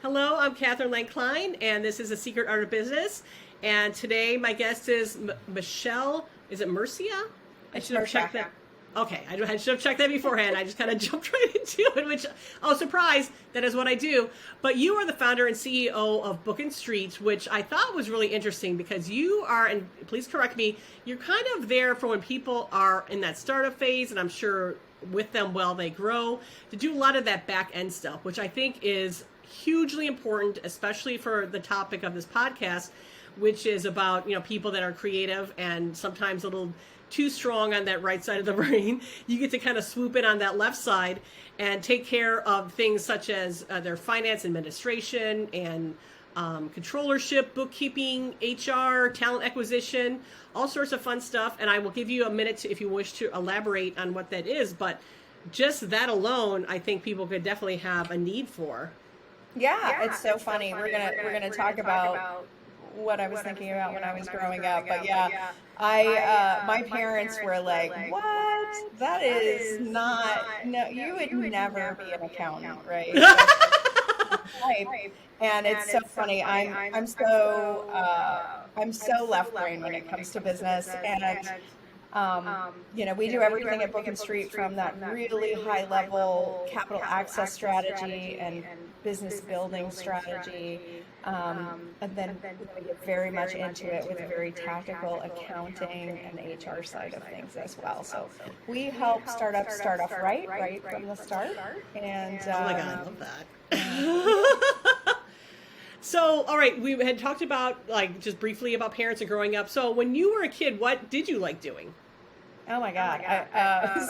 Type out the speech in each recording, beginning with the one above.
Hello, I'm Catherine Lang-Cline, and this is The Secret Art of Business. And today my guest is Michelle. Is it Murcia? I should have checked that. Okay, I should have checked that beforehand. I just kind of jumped right into it, which, oh, surprise, that is what I do. But you are the founder and CEO of Book+Street, which I thought was really interesting because you are, and please correct me, you're kind of there for when people are in that startup phase, and I'm sure with them while they grow, to do a lot of that back end stuff, which I think is hugely important, especially for the topic of this podcast, which is about, people that are creative and sometimes a little too strong on that right side of the brain. You get to kind of swoop in on that left side and take care of things such as their finance administration and controllership, bookkeeping, HR, talent acquisition, all sorts of fun stuff. And I will give you a minute to, if you wish to elaborate on what that is. But just that alone, I think people could definitely have a need for. Yeah, it's so funny. We're gonna talk about what I was thinking about when I was growing up. But yeah, my parents were like, "What? That is not. No, you would never be an accountant, right?" And it's so funny. I'm so left brain when it comes to business, and we do everything at Book+Street from that really high level capital access strategy and business building strategy, and then we get very much into it with very tactical accounting and HR side of things as well. So we help startups start off right from the start. And oh my God, I love that. So, all right, we had talked about, just briefly about parents and growing up. So when you were a kid, what did you like doing? Oh my God.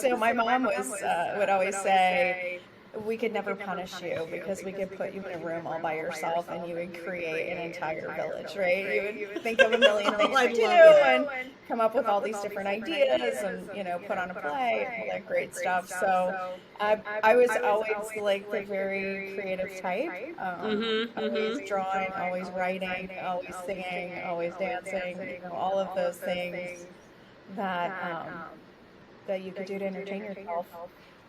So my mom would always say, we could never punish you because we could put you in a room all by yourself and you would create an entire village, right? You would think of a million things to do and come up with all these different ideas and, put on a play and all that great stuff. So I was always like the very creative type, always drawing, always writing, always singing, always dancing, all of those things that you could do to entertain yourself.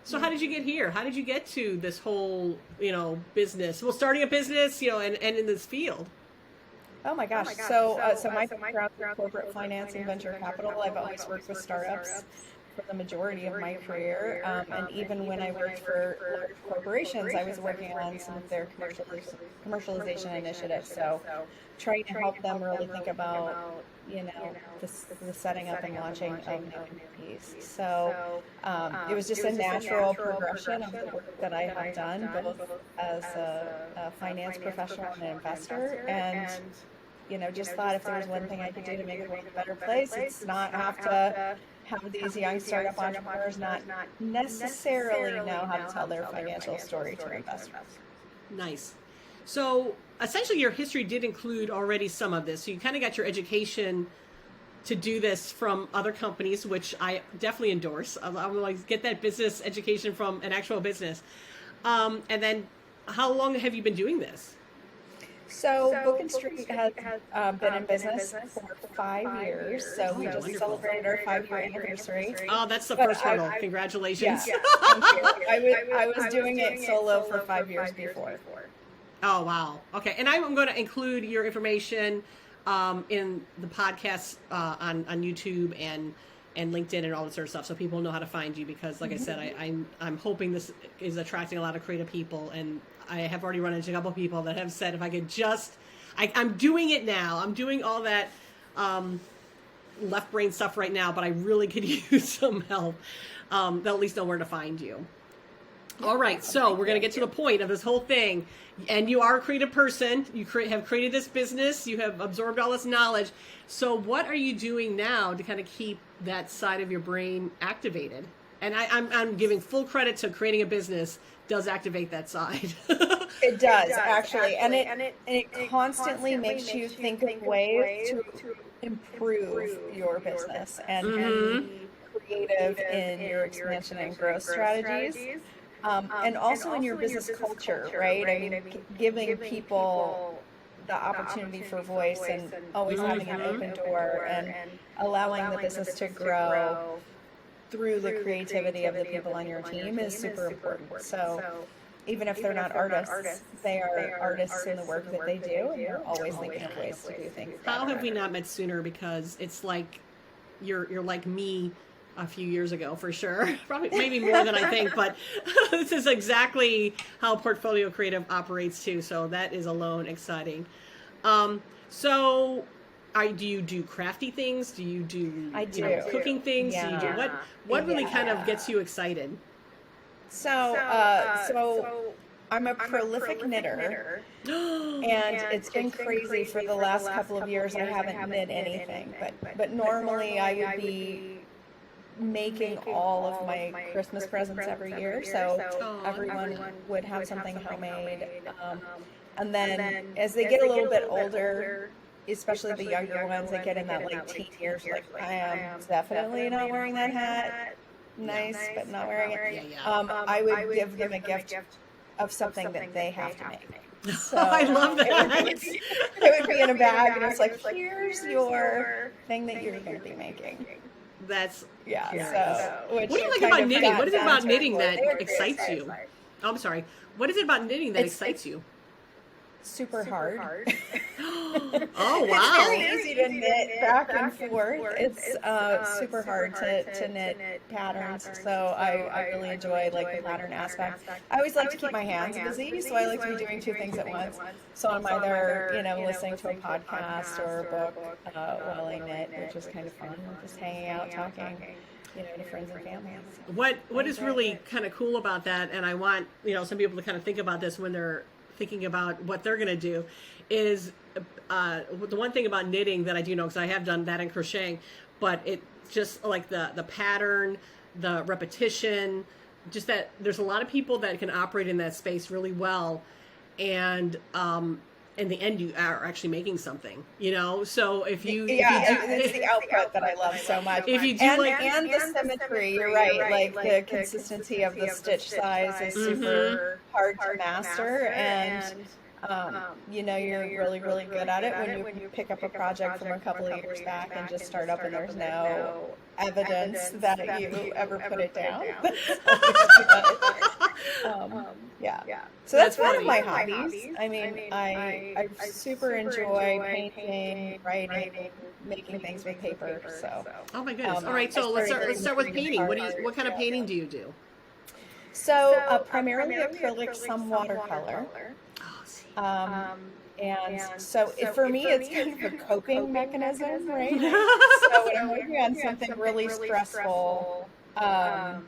So how did you get here? How did you get to this whole, business? Well, starting a business, and in this field. Oh my gosh. So my background is corporate finance and venture capital. I've always worked with startups for the majority of my career. And even when I worked for large corporations, I was working on some of their commercialization initiatives. So trying to help them really think about, the setting up and launching of new entities. So it was just a natural progression of the work that I have done, both as a finance professional and an investor. And, just thought if there was one thing I could do to make the world a better place, it's not have to have these young startup entrepreneurs not necessarily know how to tell their financial story to investors. Nice. So essentially your history did include already some of this. So you kind of got your education to do this from other companies, which I definitely endorse. I want to get that business education from an actual business. And then how long have you been doing this? So Book+Street has been in business for 5 years. So we just celebrated our 5-year anniversary. Oh, that's the first hurdle. Congratulations. Yeah, thank you. I was doing it solo for 5 years before. Oh, wow. Okay. And I'm going to include your information in the podcast on YouTube and LinkedIn and all that sort of stuff, so people know how to find you, because like I said, I'm hoping this is attracting a lot of creative people, and I have already run into a couple of people that have said if I could just, I'm doing it now. I'm doing all that left brain stuff right now, but I really could use some help. They'll at least know where to find you. All right, so we're going to get to the point of this whole thing. And you are a creative person. You have created this business. You have absorbed all this knowledge. So what are you doing now to kind of keep that side of your brain activated? And I'm giving full credit to creating a business does activate that side. It does, actually. And it constantly makes you think of ways to improve your business and be creative in your expansion and growth strategies. And also in your business culture, right? I mean, giving people the opportunity for voice and always having an open door and allowing the business to grow through the creativity of the people on your team is super important. So even if they're not artists, they are artists in the work that they do, and they're always thinking of ways to do things better. How have we not met sooner? Because it's like you're like me a few years ago for sure. Probably maybe more than I think, but this is exactly how Portfolio Creative operates too. So that is alone exciting. So do you do crafty things? Do you do cooking things? Yeah. Do you do what really kind of gets you excited? So I'm a prolific knitter, and it's been crazy for the last couple of years. I haven't knit anything, but normally I would be making all of my Christmas presents every year, so everyone would have something homemade. And then as they get a little bit older, especially the younger ones that get in that like teen years, like I am definitely not wearing that hat. Nice, but not wearing it. I would give them a gift of something that they have to make. So I love that. It would be in a bag, and it's like, here's your thing that you're going to be making. That's So what do you like about knitting? What is it about knitting that excites you? Oh, I'm sorry. What is it about knitting that excites you? Super hard. Oh, wow. It's very easy to knit back and forth. It's super hard to knit patterns, so I really enjoy like the pattern aspect. I always like to keep my hands busy, so I like to be doing two things at once. So I'm either listening to a podcast or a book while I knit, which is kind of fun, just hanging out, talking to friends and family. What is really kind of cool about that, and I want some people to kind of think about this when they're thinking about what they're going to do, is the one thing about knitting that I do know, because I have done that in crocheting, but it's just like the pattern, the repetition, just that there's a lot of people that can operate in that space really well, and in the end you are actually making something, so if you it's the output that I love so much. If you do and the symmetry, you're right, like the consistency of the stitch size is super hard to master, and you're really, really good at it when you pick up a project from a couple of years back and just start up and there's no evidence that you ever put it down. So that's one of my hobbies. I mean, I super enjoy painting, writing, making things with paper. So. Oh my goodness! All right, so let's start with painting. What kind of painting do you do? So primarily acrylic, some watercolor. And so for me, it's kind of a coping mechanism, right? So when I'm working on something really stressful, I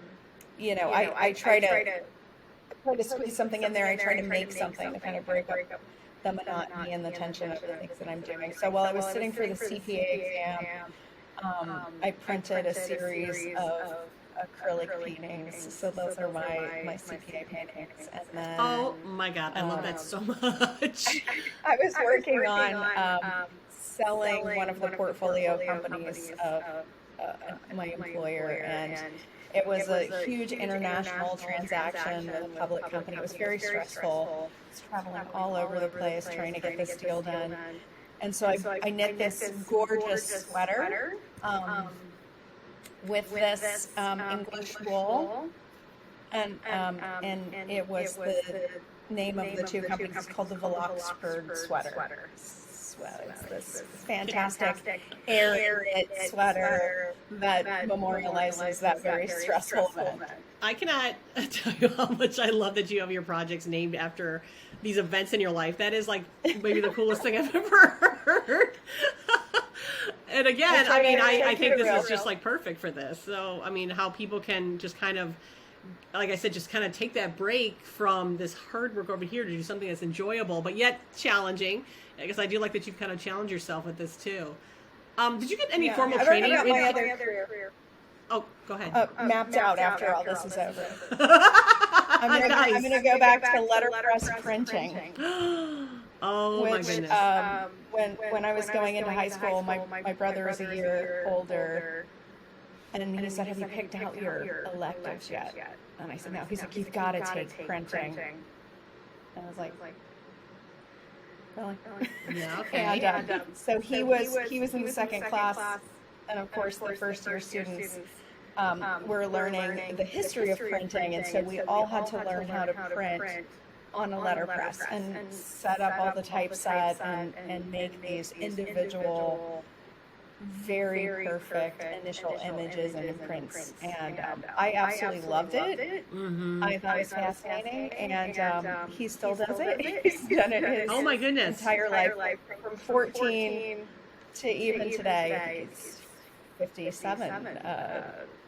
try to squeeze something in there. I try to make something to kind of break up the monotony and the tension of the things that I'm doing. So while I was sitting for the CPA exam, I printed a series of acrylic paintings. So those are my CPA paintings. And then, oh my God, I love that so much. I was working on selling one of the portfolio companies of my employer, and it was a huge international transaction with a public company. It was very stressful. I was traveling all over the place trying to get this deal done. And so I knit this gorgeous sweater with this English wool, and it was the name of the two companies. It's called the Book+Street sweater. It's this fantastic air knit sweater that memorializes that very stressful event. I cannot tell you how much I love that you have your projects named after these events in your life. That is like maybe the coolest thing I've ever heard. And again, I think this is just like perfect for this. So, how people can just kind of, like I said, just kind of take that break from this hard work over here to do something that's enjoyable, but yet challenging. I guess I do like that you've kind of challenged yourself with this too. Did you get any formal training? My other career. Oh, go ahead. Mapped out after all this is over. I'm going to go back to letterpress printing. Oh my goodness. When I was going into high school, my brother was a year older, and he said, "Have you picked out your electives yet?" And I said, "No." He's like, "You've got to take printing." And I was like, "Really?" Yeah. Okay. And so he was in the second class, and of course the first year students we're learning the history of printing, and so we all had to learn how to print on a letterpress and set up all the typeset and make these individual, very perfect initial images and prints. And I absolutely loved it. I thought it was fascinating, and he still does it. He's done it his Oh my goodness. entire life, from 14 to even today. He's 57.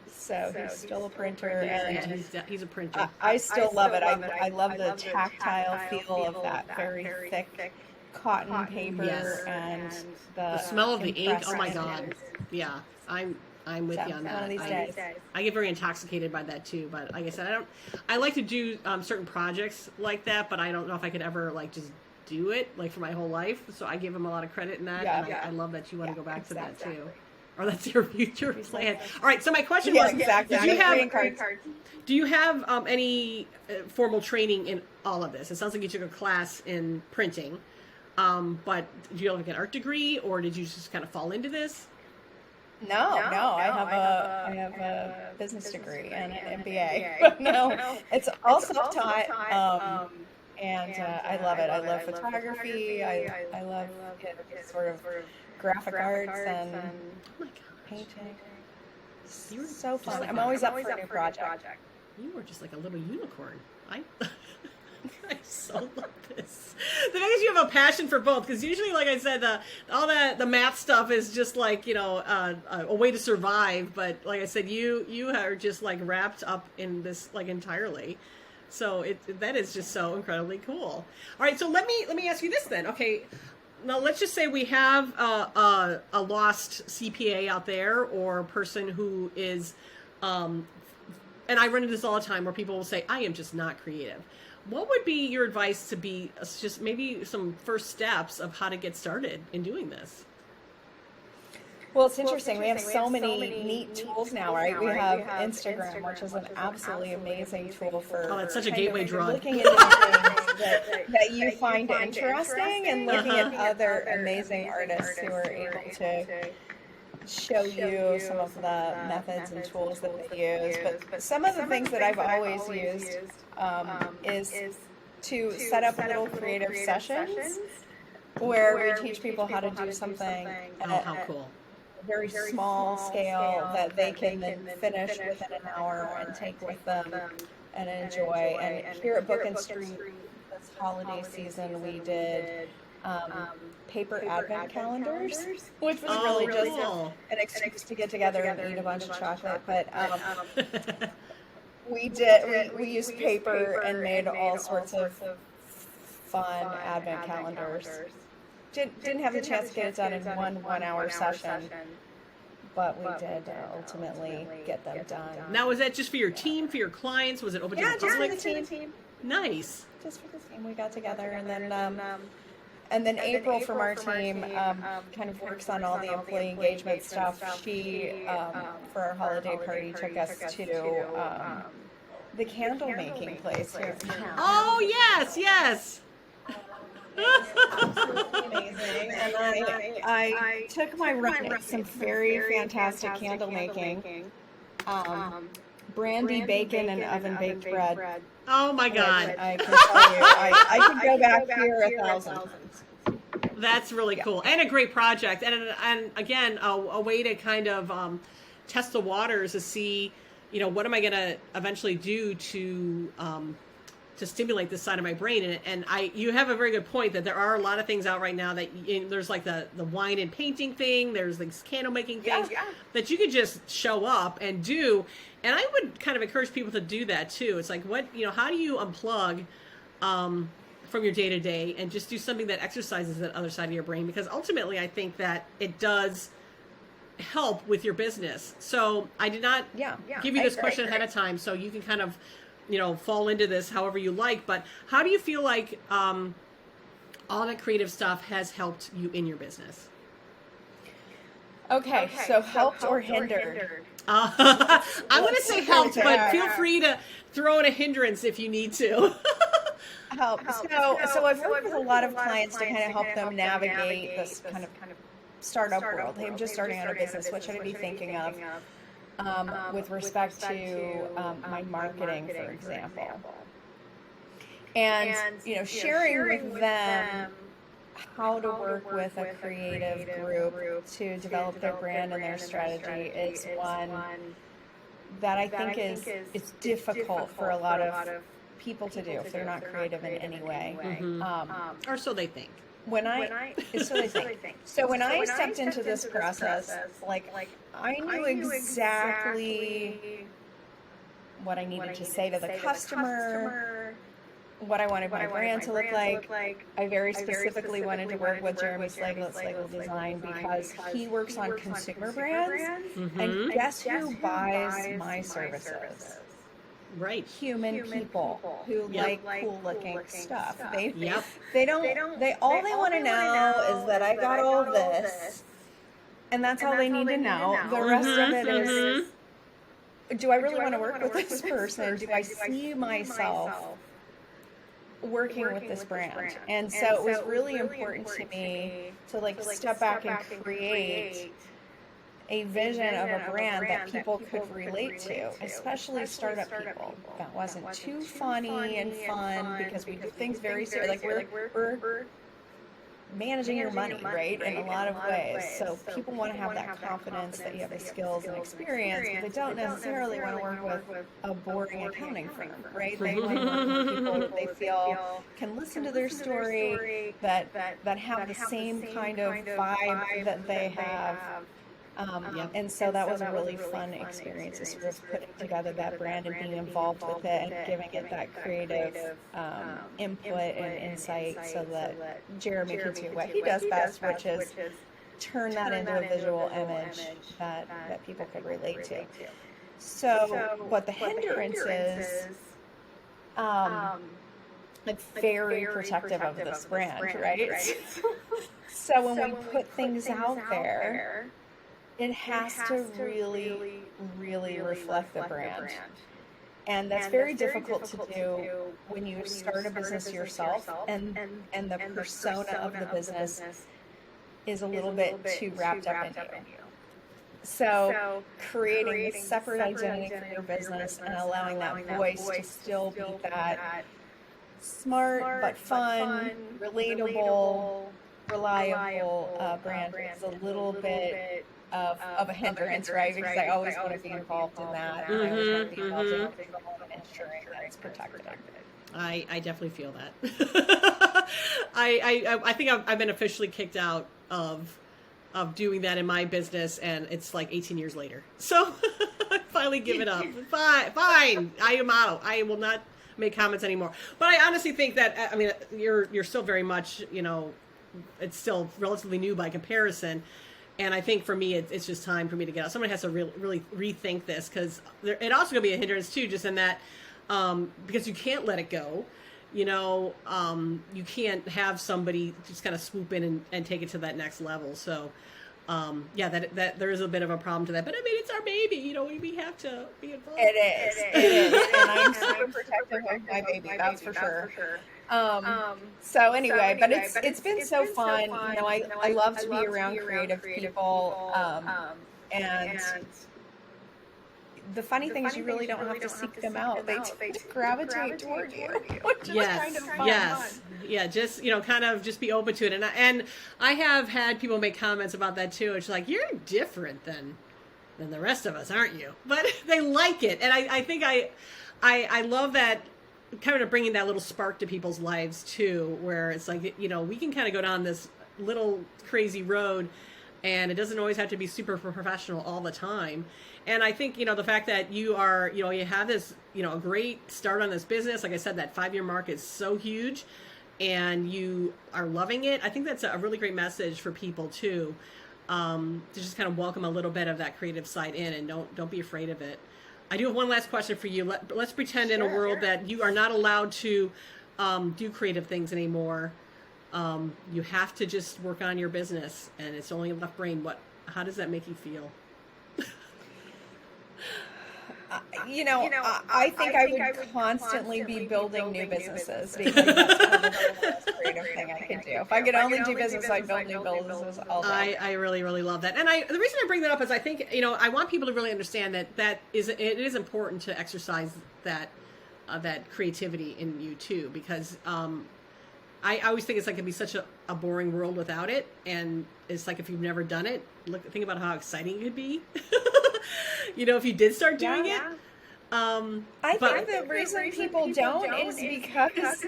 So he's still a printer, and he's a printer. I still love it. I love the tactile feel of that very thick cotton paper, and the smell of the ink. Oh my impressive God. Yeah, I'm with you on that. One of these days. I get very intoxicated by that too, but like I said, I like to do certain projects like that, but I don't know if I could ever like just do it like for my whole life. So I give him a lot of credit in that, and I love that you want to go back to that too. Or that's your future plan. All right. So my question was, exactly. do you have any formal training in all of this? It sounds like you took a class in printing, but do you have like an art degree, or did you just kind of fall into this? No. I have a business degree and an MBA. But no, it's all self-taught. And I love it. I love photography. I love sort of graphic arts and painting. So fun. I'm always up for a new project. You were just like a little unicorn. I so love this. The thing is, you have a passion for both, because usually, like I said, all the math stuff is just like, a way to survive. But like I said, you are just like wrapped up in this like entirely. So that is just so incredibly cool. All right, so let me ask you this then. Okay, now let's just say we have a lost CPA out there, or a person who is, and I run into this all the time, where people will say, I am just not creative. What would be your advice to be just maybe some first steps of how to get started in doing this? Well, it's interesting. We have so many neat tools now, right? We have Instagram, which is an absolutely amazing tool for it's such a gateway drug. Looking into things that you find interesting, and looking at other amazing artists who are able to show you some of the methods and tools that they use. But some of the things that I've always used is to set up little creative sessions where we teach people how to do something how cool. Very small scale that they can then finish within an hour and take with them and enjoy. And here at Book+Street this holiday season, we did paper advent calendars, which was really just an excuse to get together and eat a bunch of chocolate. But we used paper and made all sorts of fun advent calendars. Didn't have the chance to get it done in one hour session, but we did ultimately get them done. Now, was that just for your team, for your clients? Was it open to the public? Just for the team. Nice. Just for the team, we got together, and then April from our team kind of works on all the employee engagement stuff. She, for our holiday party, took us to the candle making place here. Oh yes. Absolutely amazing. And I took my run at some very fantastic candle making. Brandy bacon and oven baked bread. Oh my God. I can tell you, I could go back here 1,000. That's really cool, and a great project, and again, a way to kind of test the waters to see, what am I going to eventually do to stimulate this side of my brain. And you have a very good point that there are a lot of things out right now that there's like the wine and painting thing, there's like candle making things that you could just show up and do. And I would kind of encourage people to do that too. It's like, how do you unplug from your day to day and just do something that exercises that other side of your brain? Because ultimately I think that it does help with your business. So I did not give you this question ahead of time, so you can kind of fall into this however you like, but how do you feel like all that creative stuff has helped you in your business? Okay, so helped or hindered? I'm going to say helped, but feel free to throw in a hindrance if you need to. Help. So I've worked with a lot of clients to kind of help them navigate this kind of startup world. Hey, I'm just starting out a business. What should I be thinking of? with respect to my marketing, for example. And, sharing with them how to work with a creative group to develop their brand and their strategy is one that I think is difficult for a lot of people to do if they're not creative in any way. Or so they think. So they think. So when I stepped into this process, like I knew exactly what I needed to say to the customer, what I wanted my brand to look like. I very specifically wanted to work with Jeremy Slagle at Slagle Design because he works on consumer brands. And guess who buys my services? Right. Human people who like cool looking stuff. All they want to know is that I got all this, and that's all they need to know. The rest of it is, do I really want to work with this person? Do I see myself working with this brand? And so it was really important to me to step back and create a vision of a brand that people could relate to, especially startup people. That wasn't too funny and fun because we do things very serious. Like we're managing your money, right? In a lot of ways. So people want to have that confidence that you have the skills and experience, but they don't necessarily want to work with a boring accounting firm, right? They want to work with people that they feel can listen to their story, that have the same kind of vibe that they have. And so that was a really fun experience, to sort of putting together that brand and being involved with it and giving it that creative input and insight so that Jeremy can do what he does best, which is turn that into a visual image that people could relate to. So what the hindrance is, like very protective of this brand, right? So when we put things out there, it has to really, really reflect the brand. And that's very difficult to do when you start a business yourself and the persona of the business is a little bit too wrapped up in you. So creating a separate identity for your business and allowing that voice to still be that smart but fun, relatable, reliable brand is a little bit of a hindrance, right? Because I always want to be involved in that. And I always want to be involved in ensuring that it's protected. I definitely feel that. I think I've been officially kicked out of doing that in my business, and it's like 18 years later. So I finally give it up. Fine. I am out. I will not make comments anymore. But I honestly think that, I mean, you're still very much, it's still relatively new by comparison. And I think for me, it's just time for me to get out. Someone has to really rethink this, because it also going to be a hindrance too, just in that, because you can't let it go. You can't have somebody just kind of swoop in and take it to that next level. So, that there is a bit of a problem to that. But I mean, it's our baby. We have to be involved. It is. And I'm super protective of my baby, that's for sure. So anyway, but it's been so fun. I love to be around creative people. And the funny thing is, you really don't have to seek them out. They gravitate toward you, which is kind of fun. Yes. Yeah, just, kind of just be open to it. And I have had people make comments about that too. It's like, you're different than the rest of us, aren't you? But they like it. And I think I love that, kind of bringing that little spark to people's lives too, where it's like, we can kind of go down this little crazy road, and it doesn't always have to be super professional all the time. And I think, the fact that you are, you have this, a great start on this business. Like I said, that 5-year mark is so huge, and you are loving it. I think that's a really great message for people too, to just kind of welcome a little bit of that creative side in, and don't be afraid of it. I do have one last question for you. Let's pretend in a world that you are not allowed to do creative things anymore. You have to just work on your business, and it's only left brain. How does that make you feel? I think I would constantly be building new businesses because that's kind the most creative thing I could do. If I could only do business, I'd build new businesses all day. I really, really love that. And the reason I bring that up is I think, I want people to really understand that it is important to exercise that creativity in you too, because I always think it's like it'd be such a boring world without it, and it's like if you've never done it, think about how exciting it could be. If you did start doing it. I think the reason people don't is because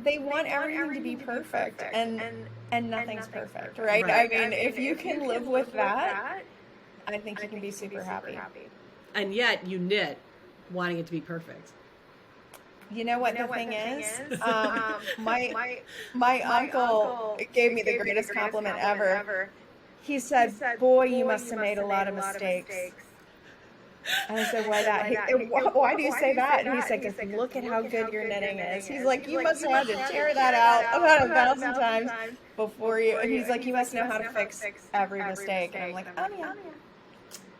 they want everything to be perfect, and nothing's perfect, right? I mean, if you can live with that, I think you can be super happy. And yet you knit wanting it to be perfect. You know what the thing is? My uncle gave me the greatest compliment ever. He said, "Boy, you must have made a lot of mistakes." And I said, "Why that?" Why do you say that? And he said, "Because look at how good your knitting is." He's like, "You must have had to tear that out about 1,000 times before you." And he's like, "You must know how to fix every mistake." And I'm like, "Oh yeah."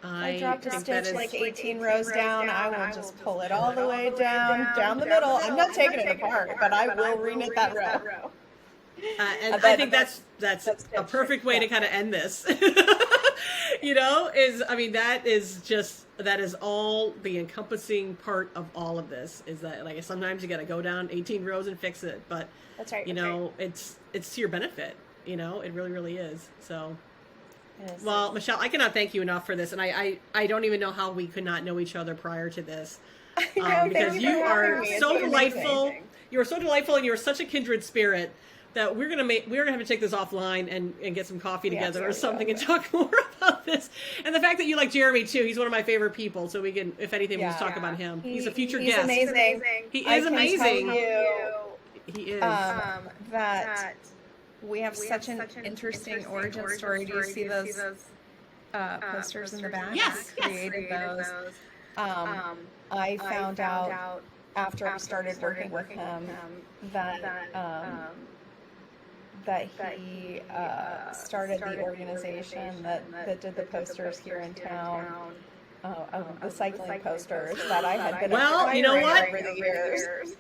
I dropped a stitch like 18 rows down. I will just pull it all the way down the middle. I'm not taking it apart, but I will reknit that row. And I think that's a perfect way to kind of end this. That is all the encompassing part of all of this, is that like sometimes you got to go down 18 rows and fix it, but that's right. It's to your benefit. It really, really is. So. Yes. Well, Michelle, I cannot thank you enough for this, and I don't even know how we could not know each other prior to this, because you are so delightful. Amazing. You are so delightful, and you are such a kindred spirit that we're gonna have to take this offline and get some coffee together or something and talk more about this. And the fact that you like Jeremy too, he's one of my favorite people, so we can, if anything, we'll just talk about him. He's a future guest. Amazing. He is amazing. He is. That. We have such an interesting origin story. Do you see those posters in the back? Yes. Created those. I found out after I started working with him that he started the organization that did the posters here in town. The cycling posters that I had been over the years.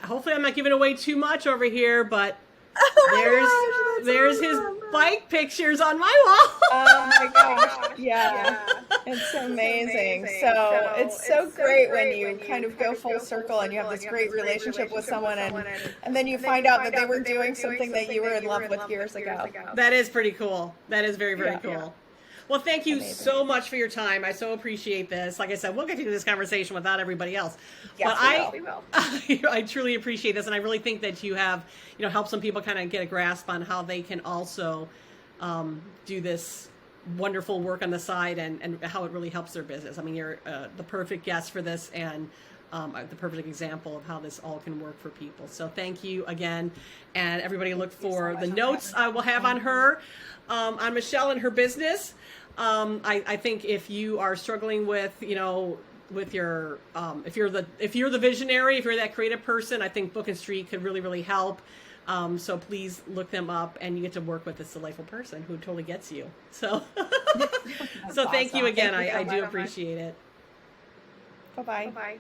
Hopefully I'm not giving away too much over here, but there's his bike pictures on my wall. Oh my gosh. Yeah. It's amazing. So it's so great when you kind of go full circle and you have this great relationship with someone and then you find out that they were doing something that you were in love with years ago. That is pretty cool. That is very, very cool. Yeah. Well, thank you so much for your time. I so appreciate this. Like I said, we'll get into this conversation without everybody else. Yes, but we will. I truly appreciate this, and I really think that you have, helped some people kind of get a grasp on how they can also do this wonderful work on the side and how it really helps their business. I mean, you're the perfect guest for this, and the perfect example of how this all can work for people. So thank you again, and everybody look for the notes I will have on her, on Michelle and her business. I think if you are struggling with, with your, if you're the visionary, if you're that creative person, I think Book+Street could really, really help. So please look them up, and you get to work with this delightful person who totally gets you. So, so thank you again. I do appreciate it. Bye-bye. Bye-bye.